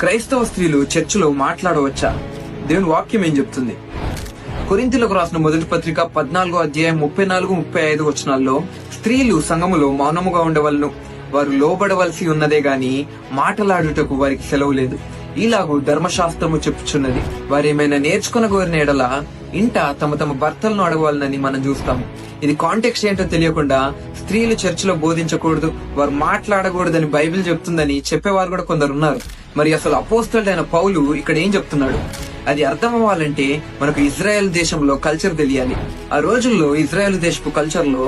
క్రైస్తవ స్త్రీలు చర్చిలో మాట్లాడవచ్చా? దేవుని వాక్యం ఏం చెప్తుంది? కొరింథీయులకు రాసిన మొదటి పత్రిక 14వ అధ్యాయం 34-35 వచనాల్లో స్త్రీలు సంఘములో మౌనముగా ఉండవలను, వారు లోబడవలసి ఉన్నదే గాని మాటలాడుటకు వారికి సెలవు లేదు. ఇలాగూ ధర్మశాస్త్రము చెప్పుచున్నది, వారేమైనా నేర్చుకొనగోరిన ఎడల ఇంట తమ తమ భర్తలను అడగవాలని మనం చూస్తాము. ఇది కాంటెక్స్ట్ ఏంటో తెలియకుండా స్త్రీలు చర్చిలో బోధించకూడదు, వారు మాట్లాడకూడదని బైబిల్ చెప్తుందని చెప్పేవారు కూడా కొందరు ఉన్నారు. మరి అసలు అపోస్తలుడైన పౌలు ఇక్కడ ఏం చెప్తున్నాడు? అది అర్థం అవ్వాలంటే మనకు ఇజ్రాయెల్ దేశంలో కల్చర్ తెలియాలి. ఆ రోజుల్లో ఇజ్రాయెల్ దేశపు కల్చర్ లో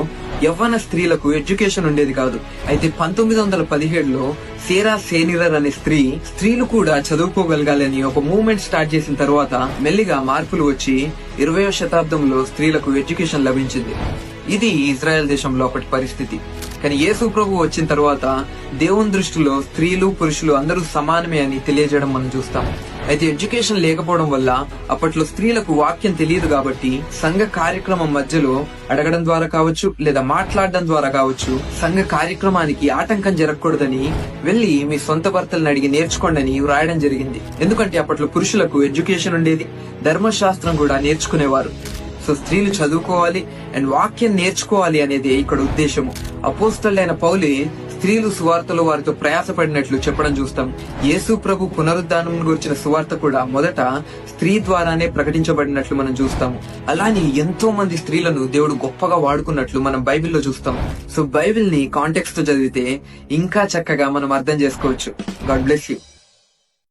యవ్వన స్త్రీలకు ఎడ్యుకేషన్ ఉండేది కాదు. అయితే 1917లో సేరా సేనిరర్ అనే స్త్రీలు కూడా చదువుకోగలగాలని ఒక మూవ్మెంట్ స్టార్ట్ చేసిన తర్వాత మెల్లిగా మార్పులు వచ్చి 20వ శతాబ్దంలో స్త్రీలకు ఎడ్యుకేషన్ లభించింది. ఇది ఇజ్రాయెల్ దేశంలో అప్పటి పరిస్థితి. కానీ యేసు ప్రభు వచ్చిన తర్వాత దేవుని దృష్టిలో స్త్రీలు పురుషులు అందరూ సమానమే అని తెలియజేయడం మనం చూస్తాం. అయితే ఎడ్యుకేషన్ లేకపోవడం వల్ల అప్పట్లో స్త్రీలకు వాక్యం తెలియదు కాబట్టి సంఘ కార్యక్రమం మధ్యలో అడగడం ద్వారా కావచ్చు, లేదా మాట్లాడడం ద్వారా కావచ్చు, సంఘ కార్యక్రమానికి ఆటంకం జరగకూడదని వెళ్లి మీ సొంత భర్తలను అడిగి నేర్చుకోండి అని రాయడం జరిగింది. ఎందుకంటే అప్పట్లో పురుషులకు ఎడ్యుకేషన్ ఉండేది, ధర్మశాస్త్రం కూడా నేర్చుకునేవారు. సో స్త్రీలు చదువుకోవాలి అండ్ వాక్యం నేర్చుకోవాలి అనేది ఇక్కడ ఉద్దేశము. అపోస్తలుడైన పౌలే స్త్రీలు సువార్తలో వారితో ప్రయాసపడినట్లు చెప్పడం చూస్తాం. యేసు ప్రభు పునరుద్ధానం గురించిన సువార్త కూడా మొదట స్త్రీ ద్వారానే ప్రకటించబడినట్లు మనం చూస్తాము. అలానే ఎంతో మంది స్త్రీలను దేవుడు గొప్పగా వాడుకున్నట్లు మనం బైబిల్లో చూస్తాం. సో బైబిల్ ని కాంటెక్స్ట్ తో చదివితే ఇంకా చక్కగా మనం అర్థం చేసుకోవచ్చు. God bless you.